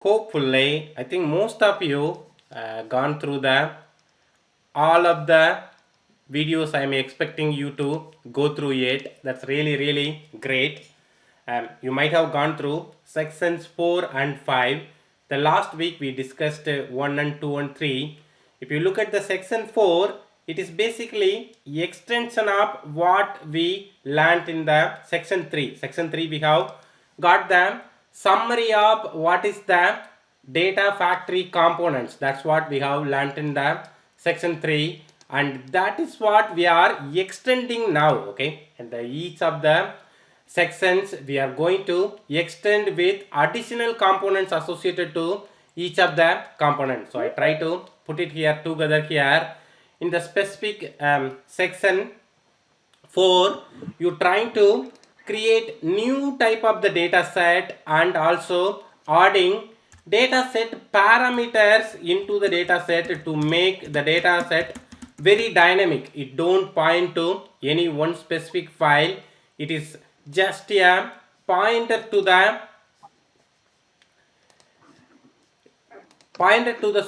Hopefully, I think most of you gone through the all of the videos I am expecting you to go through it. That's really great. You might have gone through sections 4 and 5. The last week we discussed 1 and 2 and 3. If you look at the section 4, it is basically extension of what we learnt in the section 3. Section 3 we have got the summary of what is the data factory components. That's what we have learnt in the section 3, and that is what we are extending now. Okay, and each of the sections we are going to extend with additional components associated to each of the components. So I try to put it here together here in the specific section 4. You trying to create new type of the data set and also adding data set parameters into the data set to make the data set very dynamic. It don't point to any one specific file. It is just a pointer to the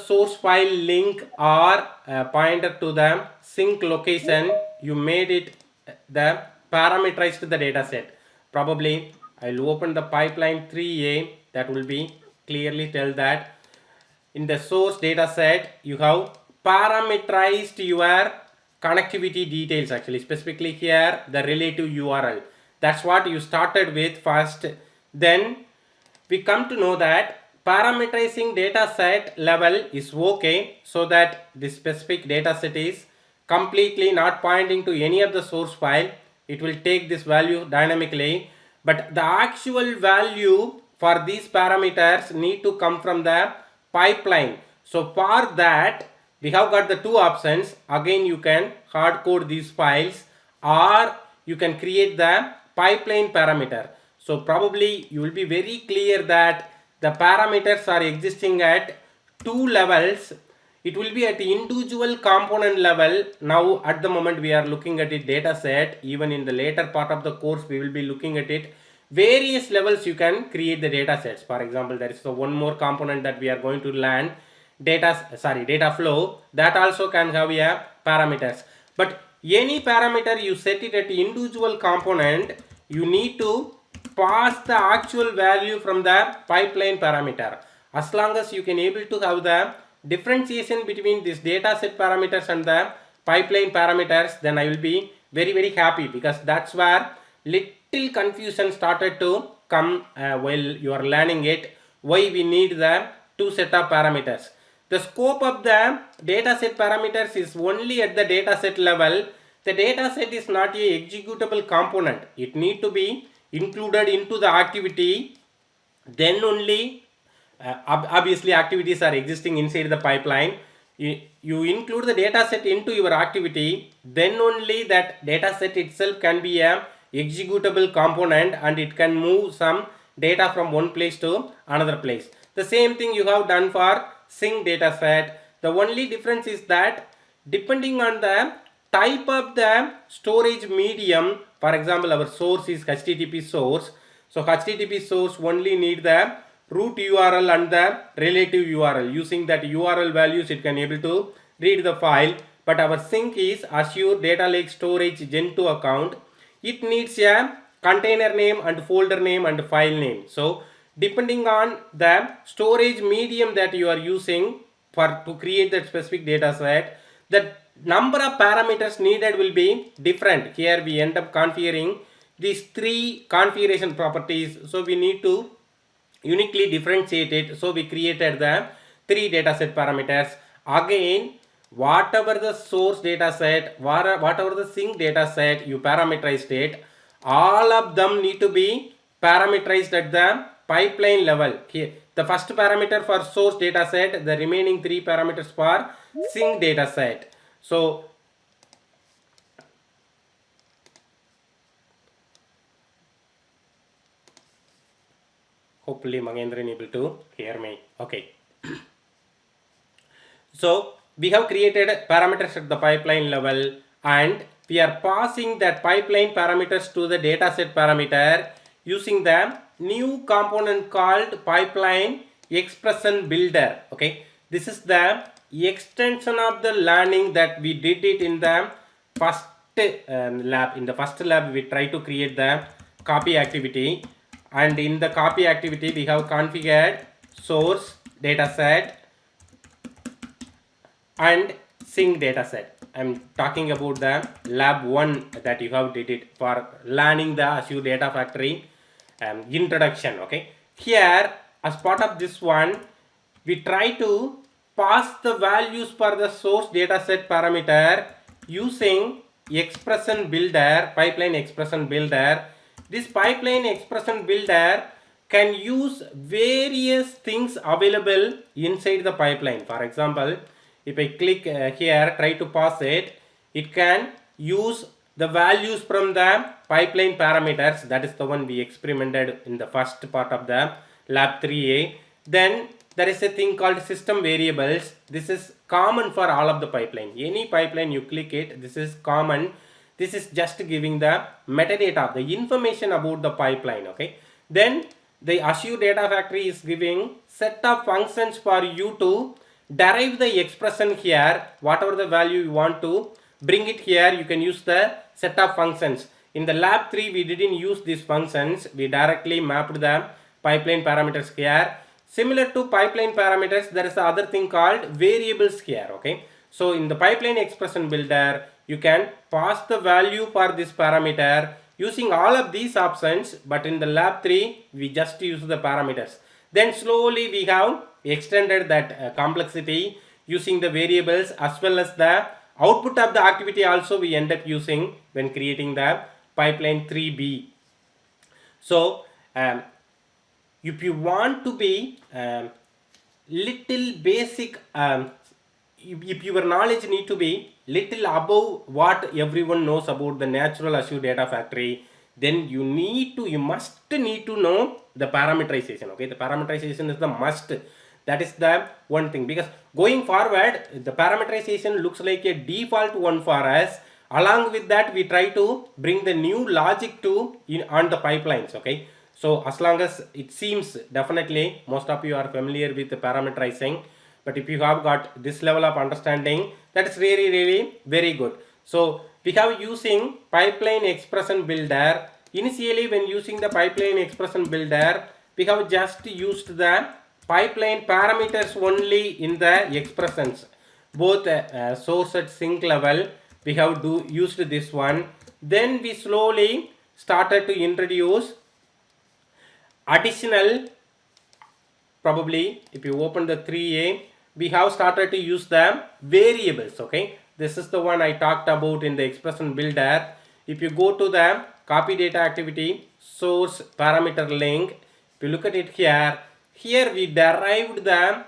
source file link or pointer to the sync location. You made it the parameterized the data set. Probably I'll open the pipeline 3a. That will be clearly tell that in the source data set you have parameterized your connectivity details. Actually, specifically here the relative URL. That's what you started with first. Then we come to know that parameterizing data set level is okay, so that this specific data set is completely not pointing to any of the source file. It will take this value dynamically, but the actual value for these parameters need to come from the pipeline. So for that we have got the two options. Again, you can hard code these files or you can create the pipeline parameter. So probably you will be very clear that the parameters are existing at two levels. It will be at individual component level. Now at the moment we are looking at it data set. Even in the later part of the course we will be looking at it. Various levels you can create the data sets. For example, there is the one more component that we are going to learn, data flow. That also can have a parameters. But any parameter you set it at individual component, you need to pass the actual value from the pipeline parameter. As long as you can able to have the differentiation between this data set parameters and the pipeline parameters, then I will be very happy, because that's where little confusion started to come while you are learning it. Why we need the two set of parameters? The scope of the data set parameters is only at the data set level. The data set is not a executable component. It need to be included into the activity. Then only obviously activities are existing inside the pipeline. You include the data set into your activity, then only that data set itself can be a executable component and it can move some data from one place to another place. The same thing you have done for sync data set. The only difference is that depending on the type of the storage medium, for example our source is HTTP source, so HTTP source only need the root URL and the relative URL. Using that URL values it can able to read the file. But our sync is Azure Data Lake Storage Gen 2 account. It needs a container name and folder name and file name. So depending on the storage medium that you are using to create that specific data set, the number of parameters needed will be different. Here we end up configuring these three configuration properties, so we need to uniquely differentiate it. So we created the three dataset parameters. Again, whatever the source data set, whatever the sync data set you parameterized it, all of them need to be parameterized at the pipeline level. Here the first parameter for source data set, the remaining three parameters for sync data set. So hopefully Magendran able to hear me. Okay. So we have created parameters at the pipeline level and we are passing that pipeline parameters to the dataset parameter using the new component called pipeline expression builder. Okay, this is the extension of the learning that we did it in the first lab. In the first lab we try to create the copy activity, and in the copy activity we have configured source dataset and sync dataset. I'm talking about the lab 1 that you have did it for learning the Azure Data Factory introduction. Okay, here as part of this one we try to pass the values for the source dataset parameter using expression builder, pipeline expression builder. This pipeline expression builder can use various things available inside the pipeline. For example, if I click here, try to pass it, it can use the values from the pipeline parameters. That is the one we experimented in the first part of the lab 3A. Then there is a thing called system variables. This is common for all of the pipeline. Any pipeline you click it, this is common. This is just giving the metadata, the information about the pipeline. Okay, then the Azure Data Factory is giving set of functions for you to derive the expression here. Whatever the value you want to bring it here, you can use the set of functions. In the lab 3 we didn't use these functions, we directly mapped the pipeline parameters here. Similar to pipeline parameters, there is the other thing called variables here. Okay, so in the pipeline expression builder you can pass the value for this parameter using all of these options, but in the lab 3 we just use the parameters. Then slowly we have extended that complexity using the variables, as well as the output of the activity also we end up using when creating the pipeline 3B. So if you want to be little basic, if your knowledge need to be little above what everyone knows about the natural Azure Data Factory, then you must need to know the parameterization. Okay, the parameterization is the must. That is the one thing, because going forward the parameterization looks like a default one for us. Along with that we try to bring the new logic to on the pipelines. Okay, so as long as it seems, definitely most of you are familiar with the parameterizing, but if you have got this level of understanding, that is really very good. So we have using pipeline expression builder. Initially when using the pipeline expression builder, we have just used the pipeline parameters only in the expressions, both source at sync level we have used this one. Then we slowly started to introduce additional, probably if you open the 3A, we have started to use the variables. Okay, this is the one I talked about in the expression builder. If you go to the copy data activity source parameter link, if you look at it here, we derived the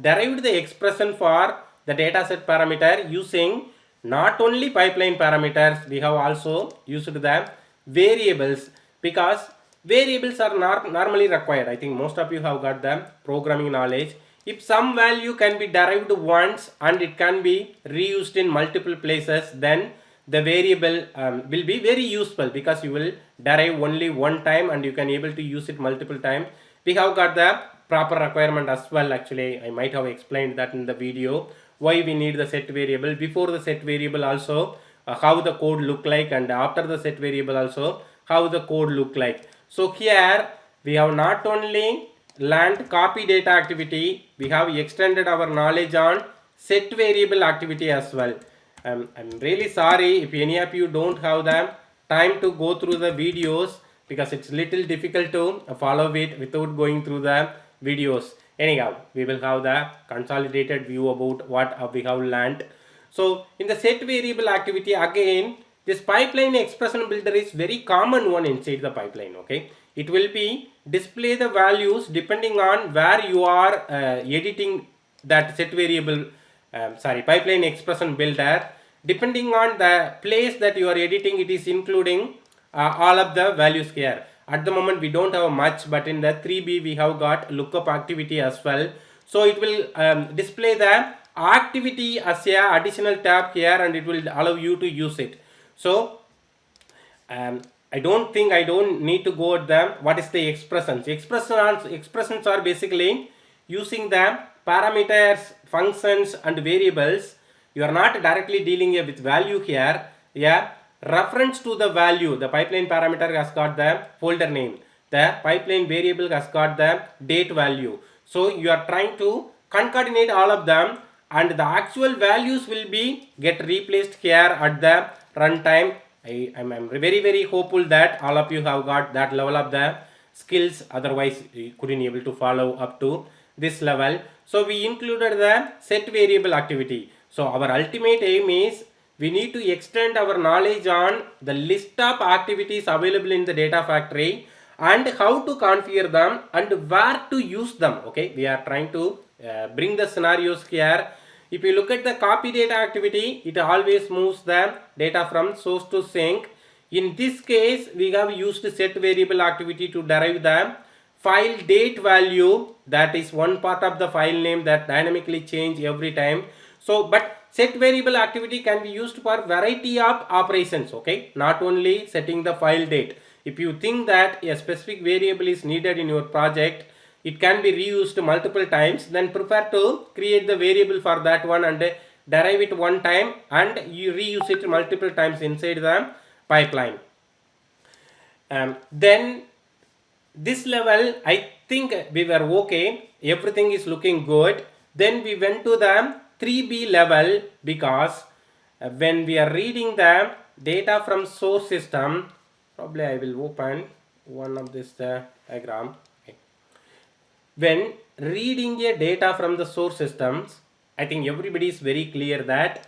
derived the expression for the dataset parameter using not only pipeline parameters, we have also used the variables, because variables are normally required. I think most of you have got the programming knowledge. If some value can be derived once and it can be reused in multiple places, then the variable will be very useful, because you will derive only one time and you can able to use it multiple times. We have got the proper requirement as well. Actually, I might have explained that in the video, why we need the set variable. Before the set variable also how the code look like, and after the set variable also how the code look like. So here we have not only learned copy data activity, we have extended our knowledge on set variable activity as well. I'm really sorry if any of you don't have the time to go through the videos, because it's little difficult to follow it without going through the videos. Anyhow, we will have the consolidated view about what we have learned. So in the set variable activity, again this pipeline expression builder is very common one inside the pipeline. Okay, it will be display the values depending on where you are editing that set variable, pipeline expression builder. Depending on the place that you are editing, it is including all of the values here. At the moment we don't have much, but in the 3B we have got lookup activity as well. So it will display the activity as a additional tab here, and it will allow you to use it. So I don't need to go at them. What is the expressions? Expressions are basically using the parameters, functions and variables. You are not directly dealing with value here. Yeah, reference to the value. The pipeline parameter has got the folder name. The pipeline variable has got the date value. So you are trying to concatenate all of them, and the actual values will be get replaced here at the runtime. I'm very hopeful that all of you have got that level of the skills, otherwise you couldn't able to follow up to this level. So we included the set variable activity. So our ultimate aim is we need to extend our knowledge on the list of activities available in the data factory and how to configure them and where to use them. Okay, we are trying to bring the scenarios here. If you look at the copy data activity, it always moves the data from source to sink. In this case, we have used set variable activity to derive the file date value. That is one part of the file name that dynamically change every time. So, but set variable activity can be used for variety of operations. Okay, not only setting the file date. If you think that a specific variable is needed in your project, it can be reused multiple times, then prefer to create the variable for that one and derive it one time and you reuse it multiple times inside the pipeline. Then this level, I think we were okay, everything is looking good. Then we went to the 3B level, because when we are reading the data from source system, probably I will open one of this diagram. When reading a data from the source systems, I think everybody is very clear that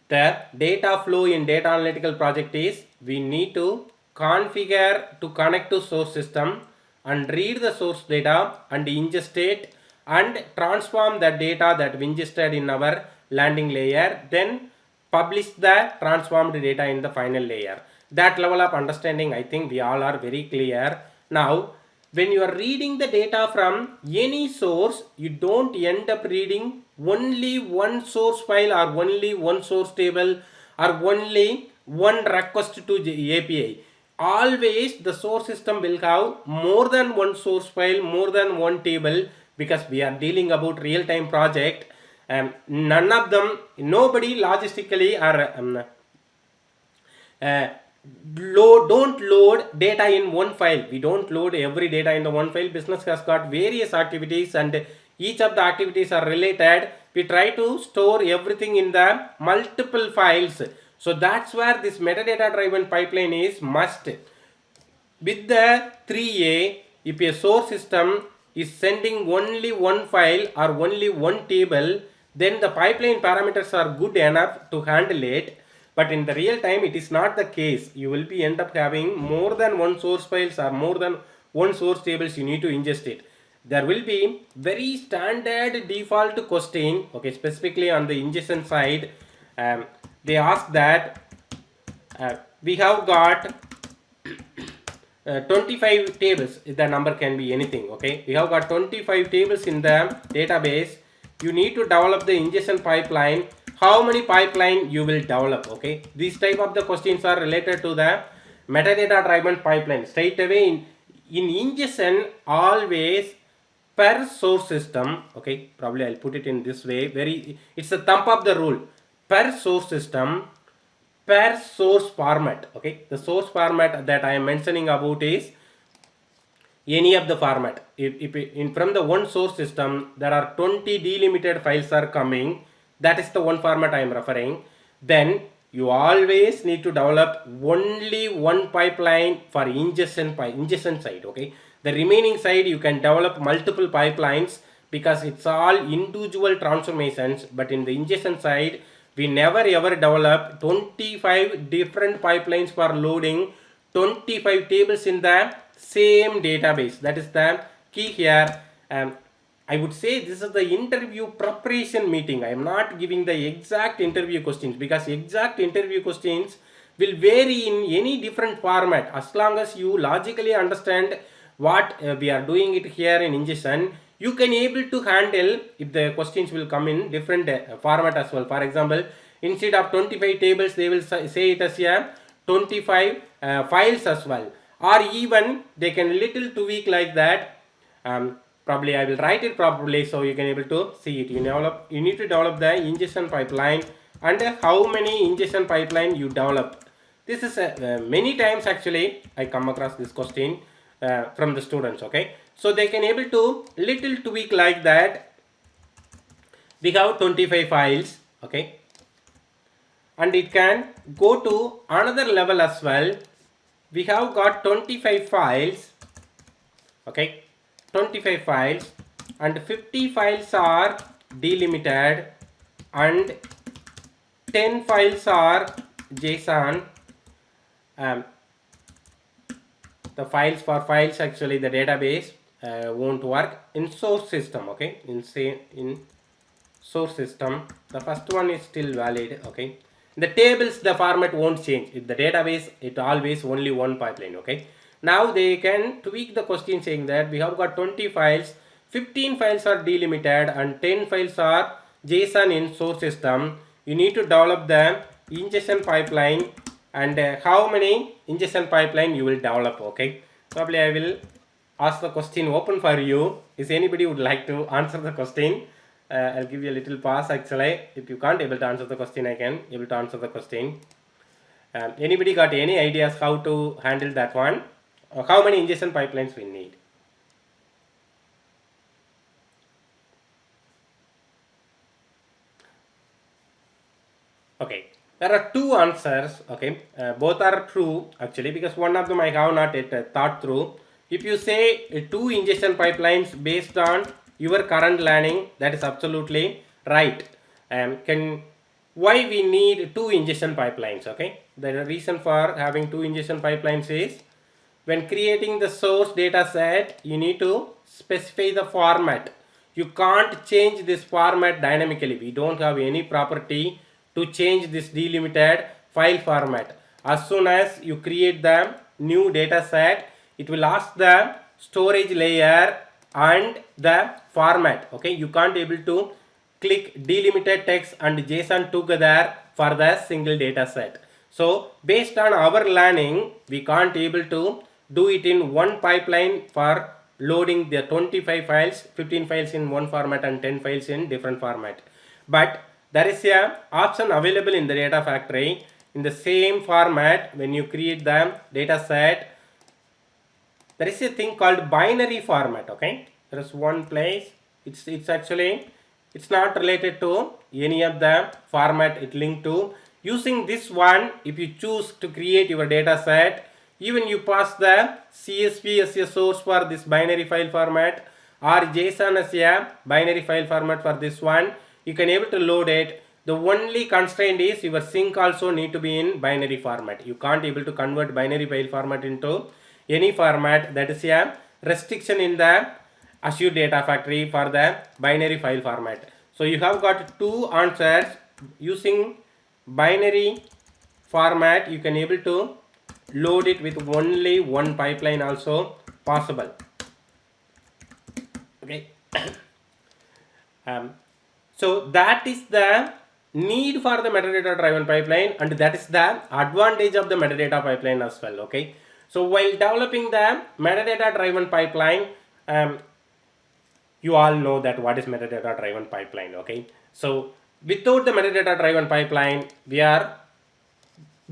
the data flow in data analytical project is we need to configure to connect to source system and read the source data and ingest it and transform the data that we ingested in our landing layer, then publish the transformed data in the final layer. That level of understanding, I think we all are very clear. Now, when you are reading the data from any source, you don't end up reading only one source file or only one source table or only one request to the API. Always the source system will have more than one source file, more than one table, because we are dealing about real-time project. None of them, nobody logistically or don't load data in one file. We don't load every data in the one file. Business has got various activities and each of the activities are related. We try to store everything in the multiple files. So that's where this metadata driven pipeline is must. With the 3A, if a source system is sending only one file or only one table, then the pipeline parameters are good enough to handle it. But in the real time, it is not the case. You will be end up having more than one source files or more than one source tables. You need to ingest it. There will be very standard default question. Okay, specifically on the ingestion side, they ask that we have got 25 tables. The number can be anything. Okay, we have got 25 tables in the database. You need to develop the ingestion pipeline. How many pipeline you will develop? Okay, these type of the questions are related to the metadata driven pipeline. Straight away in ingestion, always per source system. Okay, probably I'll put it in this way. It's the thumb of the rule. Per source system, per source format. Okay, the source format that I am mentioning about is any of the format. If from the one source system there are 20 delimited files are coming, that is the one format I am referring. Then you always need to develop only one pipeline for ingestion side. Okay, the remaining side you can develop multiple pipelines because it's all individual transformations. But in the ingestion side, we never ever develop 25 different pipelines for loading 25 tables in the same database. That is the key here. I would say this is the interview preparation meeting. I am not giving the exact interview questions because exact interview questions will vary in any different format. As long as you logically understand what we are doing it here in ingestion, you can able to handle if the questions will come in different format as well. For example, instead of 25 tables, they will say it as a 25 files as well, or even they can little tweak like that. Probably I will write it properly so you can able to see it. You need to develop the ingestion pipeline, and how many ingestion pipeline you develop. This is many times actually I come across this question from the students. Okay, so they can able to little tweak like that. We have 25 files. Okay, and it can go to another level as well. We have got 25 files. Okay, 25 files, and 50 files are delimited, and 10 files are JSON. The files for files actually the database won't work in source system. Okay, in source system the first one is still valid. Okay, the tables the format won't change. In the database it always only one pipeline. Okay, now they can tweak the question saying that we have got 20 files, 15 files are delimited, and 10 files are JSON in source system. You need to develop the ingestion pipeline, and how many ingestion pipeline you will develop. Okay, probably I will ask the question open for you. Is anybody would like to answer the question? I'll give you a little pause actually. If you can't able to answer the question, I can able to answer the question. Anybody got any ideas how to handle that one? Or how many ingestion pipelines we need? Okay, there are two answers. Okay, both are true actually, because one of them I have not yet thought through. If you say two ingestion pipelines based on your current learning, that is absolutely right. Why we need two ingestion pipelines? Okay, the reason for having two ingestion pipelines is when creating the source data set, you need to specify the format. You can't change this format dynamically. We don't have any property to change this delimited file format. As soon as you create the new data set, it will ask the storage layer and the format. Okay, you can't able to click delimited text and JSON together for the single data set. So based on our learning, we can't able to do it in one pipeline for loading the 25 files, 15 files in one format and 10 files in different format. But there is a option available in the data factory in the same format. When you create the data set, there is a thing called binary format. Okay, there is one place. It's actually it's not related to any of the format it linked to. Using this one, if you choose to create your data set, even you pass the CSV as a source for this binary file format, or JSON as a binary file format for this one, you can able to load it. The only constraint is your sync also need to be in binary format. You can't able to convert binary file format into any format. That is a restriction in the Azure Data Factory for the binary file format. So you have got two answers. Using binary format, you can able to load it with only one pipeline also possible. Okay. So that is the need for the metadata driven pipeline, and that is the advantage of the metadata pipeline as well. Okay, so while developing the metadata driven pipeline, you all know that what is metadata driven pipeline. Okay, so without the metadata driven pipeline, we are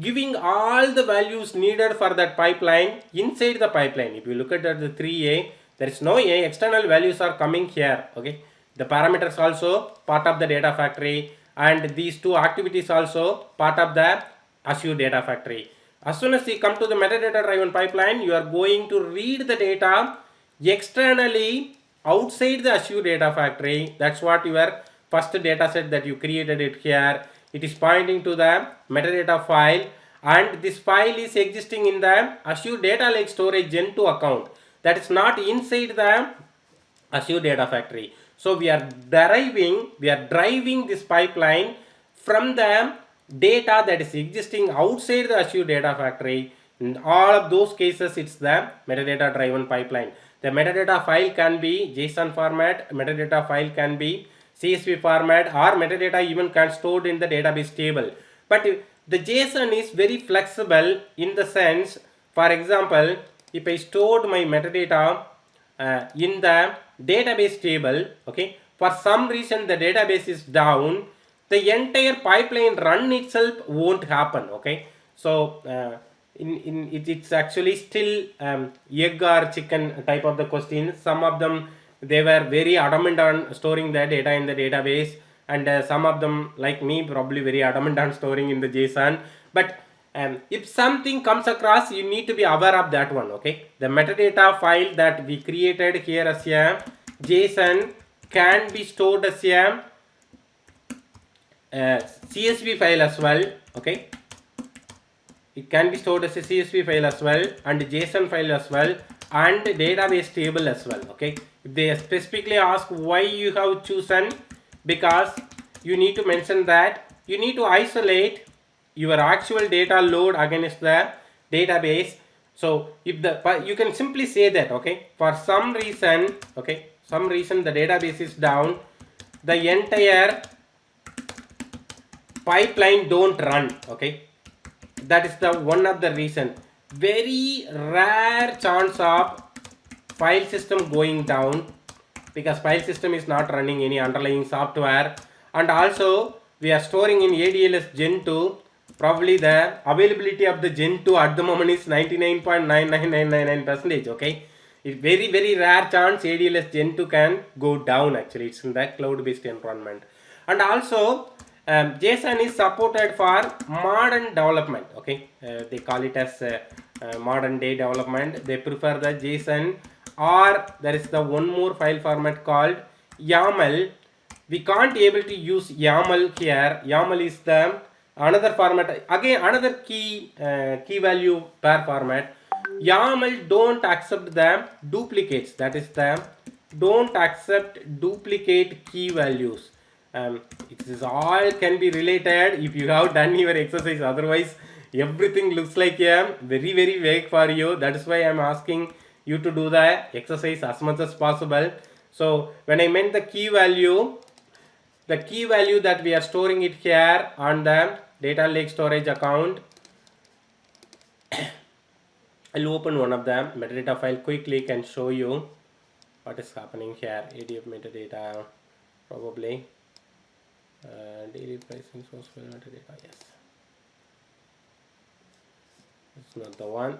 giving all the values needed for that pipeline inside the pipeline. If you look at the 3a, there is no a, external values are coming here. Okay, the parameters also part of the data factory, and these two activities also part of the Azure Data Factory. As soon as you come to the metadata driven pipeline, you are going to read the data externally outside the Azure Data Factory. That's what your first data set that you created it here. It is pointing to the metadata file, and this file is existing in the Azure Data Lake Storage Gen 2 account. That is not inside the Azure Data Factory. So we are driving this pipeline from the data that is existing outside the Azure Data Factory. In all of those cases, it's the metadata driven pipeline. The metadata file can be JSON format, metadata file can be CSV format, or metadata even can stored in the database table. But the JSON is very flexible in the sense, for example, if I stored my metadata in the database table, okay, for some reason the database is down, the entire pipeline run itself won't happen, okay. So it's actually still egg or chicken type of the question. Some of them, they were very adamant on storing the data in the database, and some of them, like me, probably very adamant on storing in the JSON. But if something comes across, you need to be aware of that one, okay. The metadata file that we created here as a JSON can be stored as a CSV file as well, okay. It can be stored as a CSV file as well, and JSON file as well, and database table as well, okay. If they specifically ask why you have chosen, because you need to mention that you need to isolate your actual data load against the database. So if you can simply say that, okay, for some reason, okay, some reason the database is down, the entire pipeline don't run, okay. That is the one of the reason. Very rare chance of file system going down, because file system is not running any underlying software, and also we are storing in ADLS Gen 2. Probably the availability of the Gen 2 at the moment is 99.99999%, okay. It's very rare chance ADLS Gen 2 can go down. Actually, it's in the cloud based environment. And also JSON is supported for modern development, okay. They call it as modern day development. They prefer the JSON, or there is the one more file format called YAML. We can't able to use YAML here. YAML is the another format, again another key value pair format. YAML don't accept the duplicates, that is the don't accept duplicate key values. It is all can be related if you have done your exercise, otherwise everything looks like a very vague for you. That is why I am asking you to do the exercise as much as possible. So when I meant the key value that we are storing it here on the data lake storage account, I'll open one of the metadata file quickly, can show you what is happening here. ADF metadata, probably daily pricing source file metadata, yes, it's not the one.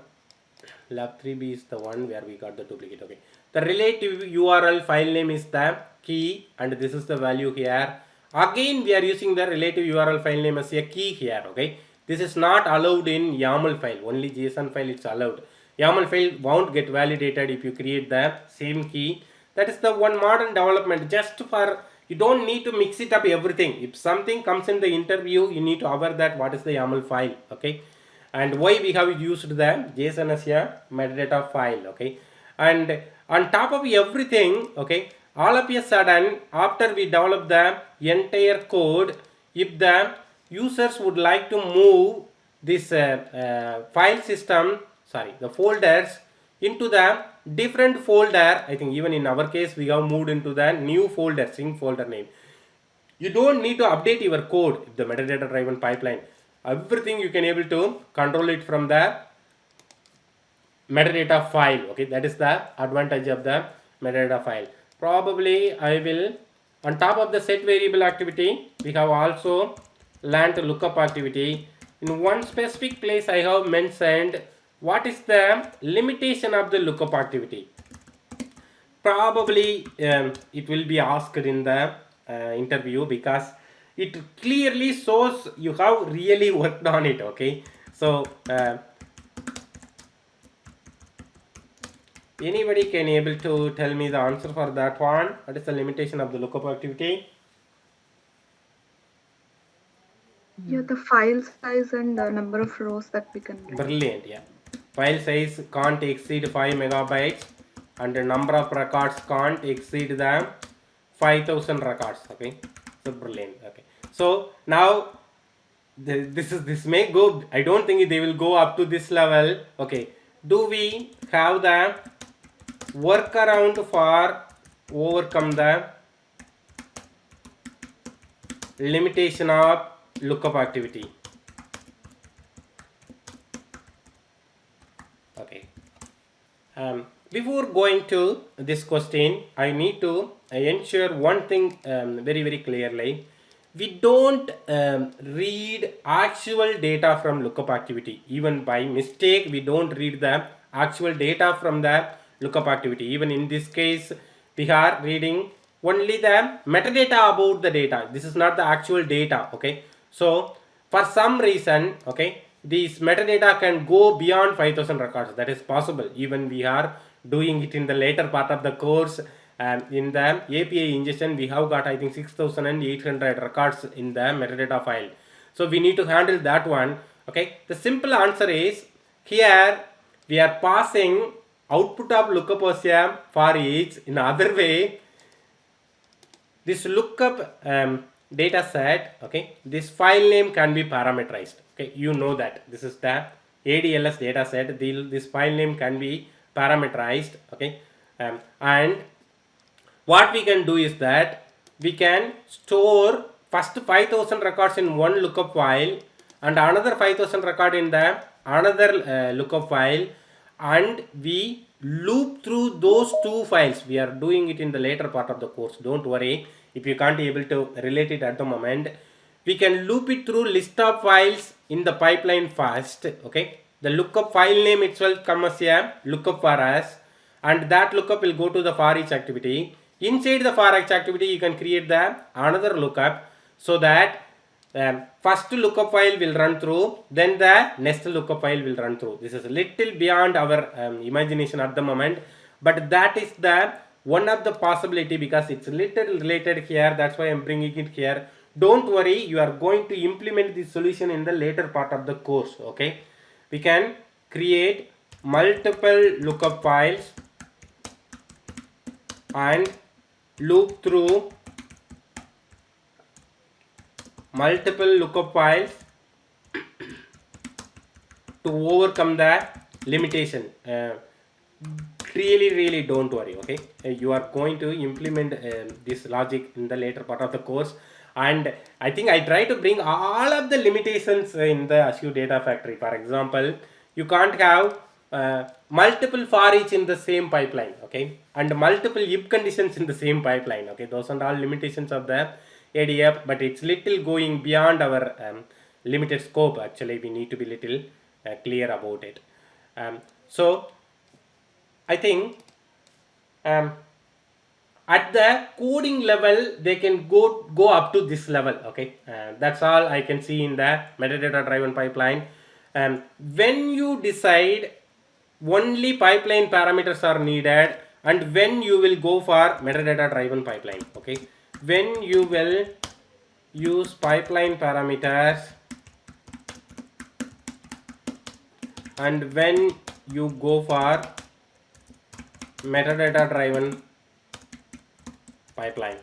Lab 3b is the one where we got the duplicate, okay. The relative URL file name is the key, and this is the value here. Again we are using the relative URL file name as a key here, okay. This is not allowed in YAML file, only JSON file it's allowed. YAML file won't get validated if you create the same key. That is the one modern development, just for you don't need to mix it up everything. If something comes in the interview, you need to aware that what is the YAML file, okay. And why we have used the JSON as a metadata file, okay. And on top of everything, okay, all of a sudden after we develop the entire code, if the users would like to move this file system, the folders into the different folder, I think even in our case we have moved into the new folder, sync folder name. You don't need to update your code if the metadata driven pipeline. Everything you can able to control it from the metadata file, okay. That is the advantage of the metadata file. Probably I will, on top of the set variable activity, we have also learned lookup activity. In one specific place I have mentioned what is the limitation of the lookup activity. Probably it will be asked in the interview, because it clearly shows you have really worked on it, okay. So anybody can able to tell me the answer for that one? What is the limitation of the lookup activity? Yeah, the file size and the number of rows that we can write. Brilliant, yeah. File size can't exceed 5 megabytes, and the number of records can't exceed the 5000 records, okay. So brilliant, okay. So now this may go, I don't think they will go up to this level, okay. Do we have the workaround for overcome the limitation of lookup activity? Before going to this question, I need to ensure one thing very very clearly. We don't read actual data from lookup activity. Even by mistake, we don't read the actual data from the lookup activity. Even in this case, we are reading only the metadata about the data. This is not the actual data. Okay, so for some reason, okay, these metadata can go beyond 5000 records. That is possible. Even we are doing it in the later part of the course. In the API ingestion, we have got I think 6800 records in the metadata file. So we need to handle that one. Okay, the simple answer is here we are passing output of lookup OSM for each. In other way, this lookup data set, okay, this file name can be parameterized. Okay, you know that this is the ADLS data set. This file name can be parameterized. Okay, and what we can do is that we can store first 5000 records in one lookup file and another 5000 record in the another lookup file, and we loop through those two files. We are doing it in the later part of the course. Don't worry if you can't be able to relate it at the moment. We can loop it through list of files in the pipeline first. Okay, the lookup file name itself comes a lookup for us, and that lookup will go to the for each activity. Inside the for each activity, you can create the another lookup, so that first lookup file will run through, then the next lookup file will run through. This is a little beyond our imagination at the moment, but that is the one of the possibility, because it's little related here. That's why I'm bringing it here. Don't worry, you are going to implement this solution in the later part of the course. Okay, we can create multiple lookup files and loop through multiple lookup files to overcome the limitation. Really don't worry. Okay, you are going to implement this logic in the later part of the course, and I think I try to bring all of the limitations in the Azure Data Factory. For example, you can't have multiple for each in the same pipeline. Okay, and multiple if conditions in the same pipeline. Okay, those are all limitations of the ADF, but it's little going beyond our limited scope. Actually, we need to be little clear about it. So I think at the coding level they can go up to this level. Okay, that's all I can see in the metadata driven pipeline. When you decide only pipeline parameters are needed, and when you will go for metadata driven pipeline. Okay, when you will use pipeline parameters and when you go for metadata driven pipeline,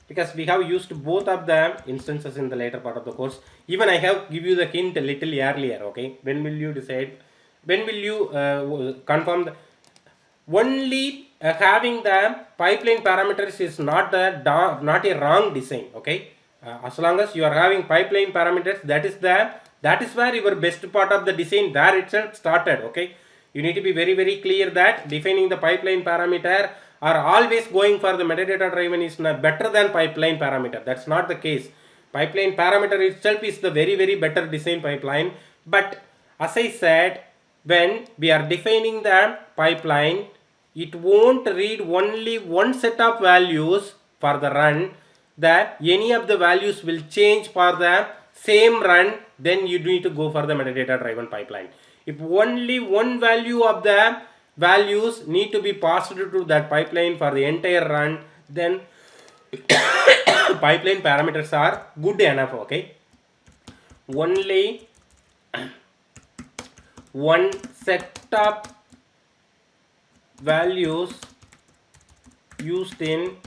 because we have used both of the instances in the later part of the course. Even I have give you the hint a little earlier. Okay, when will you decide, when will you confirm the, only having the pipeline parameters is not a wrong design. Okay, as long as you are having pipeline parameters, that is where your best part of the design there itself started. Okay, you need to be very clear that defining the pipeline parameter or always going for the metadata driven is not better than pipeline parameter. That's not the case. Pipeline parameter itself is the very better design pipeline. But as I said, when we are defining the pipeline, it won't read only one set of values for the run. That any of the values will change for the same run, then you need to go for the metadata driven pipeline. If only one value of the values need to be passed to that pipeline for the entire run, then pipeline parameters are good enough. Okay, only one set of values used in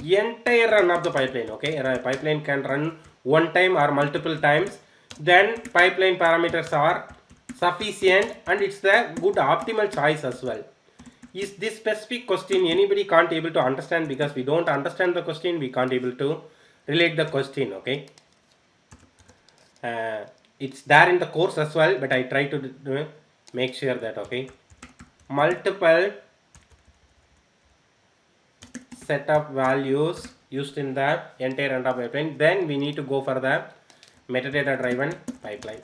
entire run of the pipeline. Okay, a pipeline can run one time or multiple times, then pipeline parameters are sufficient, and it's the good optimal choice as well. Is this specific question anybody can't able to understand? Because we don't understand the question, we can't able to relate the question. Okay, it's there in the course as well, but I try to make sure that. Okay, multiple set of values used in the entire runtime pipeline, then we need to go for the metadata driven pipeline.